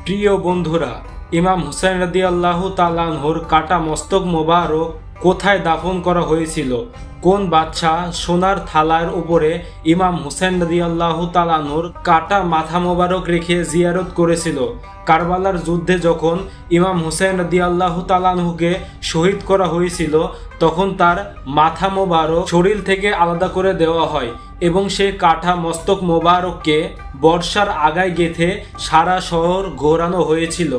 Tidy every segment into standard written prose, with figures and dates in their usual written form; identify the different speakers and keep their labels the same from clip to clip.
Speaker 1: প্রিয় বন্ধুরা, ইমাম হুসাইন রাদিয়াল্লাহু তাআলা আনহুর কাটা মস্তক মোবারক কোথায় দাফন করা হয়েছিল? কোন বাদশাহ সোনার থালার উপরে ইমাম হুসাইন রাদিয়াল্লাহু তাআলা আনহুর কাটা মাথা মোবারক রেখে জিয়ারত করেছিল? কারবালার যুদ্ধে যখন ইমাম হুসাইন রাদিয়াল্লাহু তাআলা আনহুকে শহীদ করা হয়েছিল, তখন তার মাথা মোবারক শরীর থেকে আলাদা করে দেওয়া হয় এবং সেই কাটা মস্তক মোবারককে বর্ষার আগায় গেঁথে সারা শহর ঘোরানো হয়েছিল।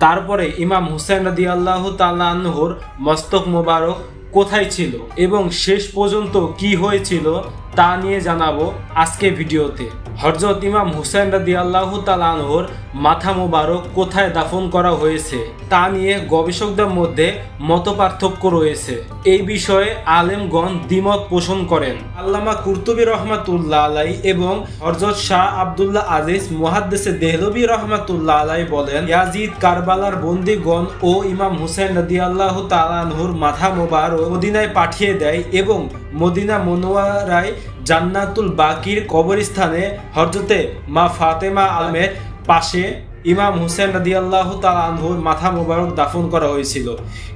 Speaker 1: তারপরে ইমাম হুসাইন রাদিয়াল্লাহু তাআলা আনহুর মস্তক মোবারক কোথায় ছিল এবং শেষ পর্যন্ত কি হয়েছিল তা নিয়ে জানাবো আজকে ভিডিওতে। হযরত ইমাম হুসাইন রাদিয়াল্লাহু তাআলা আনহুর মাথা মোবারক কোথায় দাফন করা হয়েছে তা নিয়ে গবেষকদের মধ্যে মতপার্থক্য রয়েছে। এই বিষয়ে আলেমগণ দ্বিমত পোষণ করেন। আল্লামা কুরতুবী রহমাতুল্লাহ আলাইহি এবং হযরত শাহ আব্দুল্লাহ আজিজ মুহাদ্দিসে দেহলভী রহমাতুল্লাহ আলাইহি বলেন, ইয়াজিদ কারবালার বন্দীগণ ও ইমাম হুসাইন রাদিয়াল্লাহু তাআলা আনহুর মাথা মোবারক মদিনায় পাঠিয়ে দেয় এবং মদিনা মুনাওয়ারায় জান্নাতুল বাকির কবরস্থানে হযরতে মা ফাতেমা আলমের পাশে ইমাম হুসাইন রাদিয়াল্লাহু তাআলা আনহুর মাথা মোবারক দাফন করা হয়েছিল।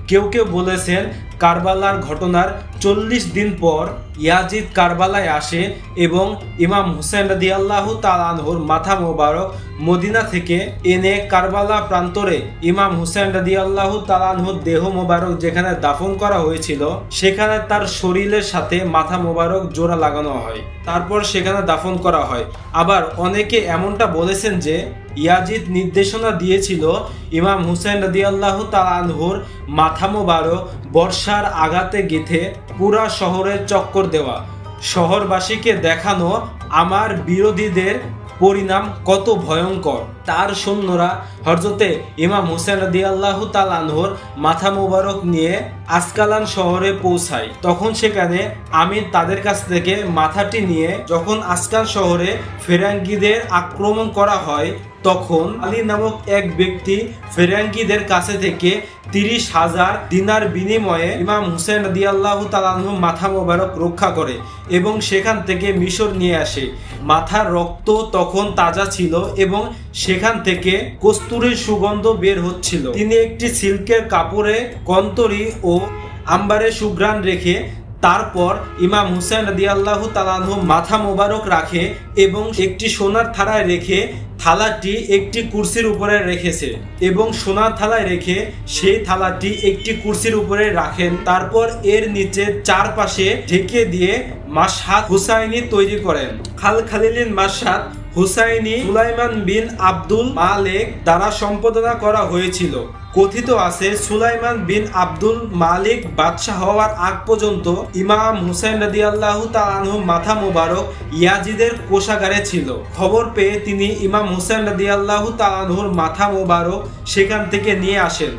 Speaker 1: কেউ কেউ বলেছেন কারবালার ঘটনার 40 দিন পর ইয়াজিদ কারবালায় আসে এবং ইমাম হুসাইন রাদিয়াল্লাহু তাআলা আনহুর মাথা মোবারক মদিনা থেকে এনে কারবালা প্রান্তরে ইমাম হুসাইন রাদিয়াল্লাহু তাআলা আনহুর দেহ মোবারক যেখানে দাফন করা হয়েছিল সেখানে তার শরীরের সাথে মাথা মোবারক জোড়া লাগানো হয়, তারপর সেখানে দাফন করা হয়। আবার অনেকে এমনটা বলেছেন যে ইয়াজিদ নির্দেশনা দিয়েছিল ইমাম হুসাইন রাদিয়াল্লাহু তাআলা আনহুর মাথা মোবারক বর্ষার আঘাতে গেঁথে পুরা শহরের চক্কর দেওয়া, শহরবাসীকে দেখানো আমার বিরোধীদের পরিণাম কত ভয়ঙ্কর। তার সৈন্যরা হযরতে ইমাম হুসাইন রাদিয়াল্লাহু তাআলা আনহুর মাথা মোবারক নিয়ে আসকালান শহরে পৌঁছায়। তখন সেখানে আমির তাদের কাছ থেকে মাথাটি নিয়ে যখন আসকান শহরে ফেরাঙ্গিদের আক্রমণ করা হয়, তখন আলী নামক এক ব্যক্তি ফেরাঙ্গিদের কাছে থেকে 30,000 দিনার বিনিময়ে ইমাম হুসাইন রাদিয়াল্লাহু তাআলা আনহুর মাথা মোবারক রক্ষা করে এবং সেখান থেকে মিশর নিয়ে আসে। মাথার রক্ত তখন তাজা ছিল এবং সেখান থেকে কস্তুরীর সুগন্ধ বের হচ্ছিল। তিনি একটি সিল্কের কাপড়ে কন্তরি ও আম্বারের সুঘ্রাণ রেখে তারপর ইমাম হুসাইন রাদিয়াল্লাহু তাআলা আনহু মাথা মোবারক রাখে এবং একটি সোনার থালায় রেখে থালাটি একটি কুরসির উপরে রেখেছে এবং সোনার থালায় রেখে সেই থালাটি একটি কুরসির উপরে রাখেন। তারপর এর নিচে চারপাশে ঢেকে দিয়ে মাশহাদ হুসাইনি তৈরি করেন। খালিলিন মাশহাদ হুসাইনি সুলাইমান বিন আব্দুল মালেক দ্বারা সম্পাদনা করা হয়েছিল। কথিত আছে সুলাইমান বিন আব্দুল মালিক বাদশাহ হওয়ার আগ পর্যন্ত ইমাম হুসাইন রাদিয়াল্লাহু তাআলা আনহুর মাথা মোবারক ইয়াজিদের কোষাগারে ছিল। খবর পেয়ে তিনি ইমাম হুসাইন রাদিয়াল্লাহু তাআলা আনহুর মাথা মোবারক সেখান থেকে নিয়ে আসেন,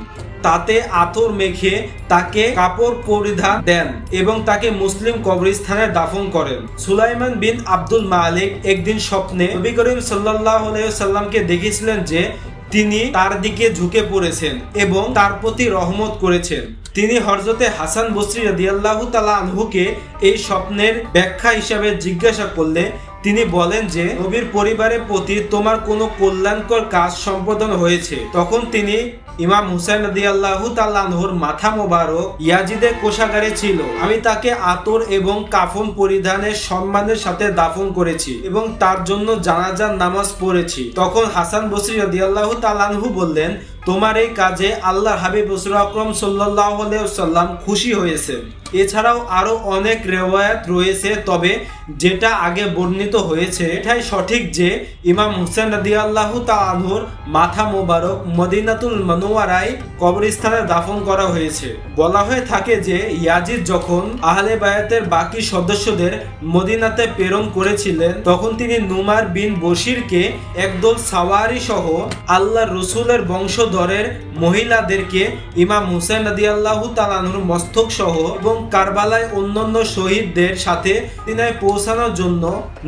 Speaker 1: তাতে আতর মেখে তাকে কাপড় পরিধান দেন এবং তাকে মুসলিম কবরস্থানে দাফন করেন। সুলাইমান বিন আব্দুল মালিক একদিন স্বপ্নে নবী করিম সাল্লাল্লাহু আলাইহি ওয়াসাল্লামকে দেখেছিলেন যে তিনি তার দিকে ঝুঁকে পড়েছেন এবং তার প্রতি রহমত করেছেন। তিনি হযরতে হাসান বসরি রাদিয়াল্লাহু তাআলা আনহুকে এই স্বপ্নের ব্যাখ্যা হিসাবে জিজ্ঞাসা করলে তিনি বলেন যে নবীর পরিবারের প্রতি তোমার কোনো কল্যাণকর কাজ সম্পাদন হয়েছে। তখন তিনি ইমাম হুসাইন রাদিয়াল্লাহু তাআলা আনহুর মাথা মোবারক ইয়াজিদের কোষাগারে ছিল। আমি তাকে আতর এবং কাফন পরিধানের সম্মানের সাথে দাফন করেছি এবং তার জন্য জানাজার নামাজ পড়েছি। তখন হাসান বসরি রাদিয়াল্লাহু তাআলা আনহু বললেন, তোমার এই কাজে আল্লাহর হাবিব রাসূল আকরাম সাল্লাল্লাহু আলাইহি ওয়াসাল্লাম খুশি হয়েছেন। এছাড়াও আরো অনেক রিওয়ায়াত রয়েছে, তবে যেটা আগে বর্ণিত হয়েছে এটাই সঠিক যে ইমাম হুসাইন রাদিয়াল্লাহু তাআলা আনহুর মাথা মোবারক মদিনাতুল মুনাওয়ারায় কবরস্থানে দাফন করা হয়েছে। বলা হয়ে থাকে যে ইয়াজিদ যখন আহলে বায়াতের বাকি সদস্যদের মদিনাতে প্রেরণ করেছিলেন, তখন তিনি নুমার বিন বশিরকে একদল সাওয়ারি সহ আল্লাহর রাসূলের বংশধরের মহিলাদেরকে ইমাম হুসাইন রাদিয়াল্লাহু তাআলা আনহুর মস্তক সহ এবং কারবালায় অন্যান্য শহীদদের সাথে মদিনায় পৌঁছানোর জন্য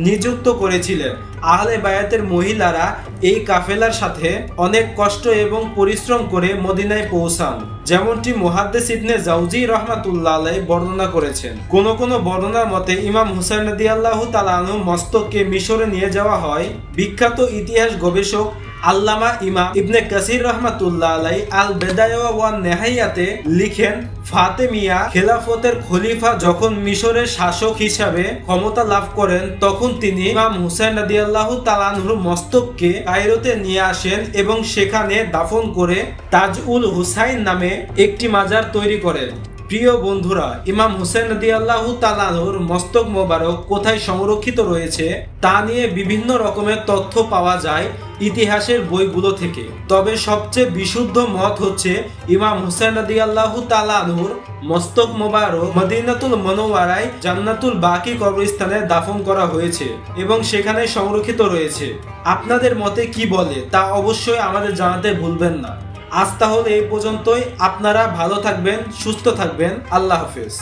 Speaker 1: নিযুক্ত করেছিলেন। আহলে বায়াতের মহিলারা এই কাফেলার সাথে অনেক কষ্ট এবং পরিশ্রম করে মদিনায় পৌঁছান, যেমনটি মুহাদ্দিস ইবনে জাওজি রাহমাতুল্লাহ আলাইহি বর্ণনা করেছেন। কোন কোন বর্ণনার মতে ইমাম হুসাইন রাদিয়াল্লাহু তাআলা আনহু মস্তককে মিশরে নিয়ে যাওয়া হয়। বিখ্যাত ইতিহাস গবেষক আল্লামা ইমাম ইবনে কাসির রহমাতুল্লাহ আলাই আল বেদায়া ওয়ান নেহাইয়াতে লিখেন, ফাতেমিয়া খেলাফতের খলিফা যখন মিশরের শাসক হিসাবে ক্ষমতা লাভ করেন তখন তিনি ইমাম হুসাইন রাদিয়াল্লাহু তাআলা আনহুর মস্তককে কায়রোতে নিয়ে আসেন এবং সেখানে দাফন করে তাজউল হুসাইন নামে একটি মাজার তৈরি করেন। প্রিয় বন্ধুরা, ইমাম হুসাইন রাদিয়াল্লাহু তাআলা আনহুর মস্তক মোবারক কোথায় সংরক্ষিত রয়েছে তা নিয়ে বিভিন্ন রকমের তথ্য পাওয়া যায় ইতিহাসের বইগুলো থেকে। তবে সবচেয়ে বিশুদ্ধ মত হচ্ছে ইমাম হুসাইন রাদিয়াল্লাহু তাআলা আনহুর মস্তক মোবারক মদিনাতুল মুনাওয়ারায় জান্নাতুল বাকি কবরস্থানে দাফন করা হয়েছে এবং সেখানে সংরক্ষিত রয়েছে। আপনাদের মতে কি বলে তা অবশ্যই আমাদের জানাতে ভুলবেন না। আজ তাহলে এই পর্যন্তই। আপনারা ভালো থাকবেন, সুস্থ থাকবেন। আল্লাহ হাফেজ।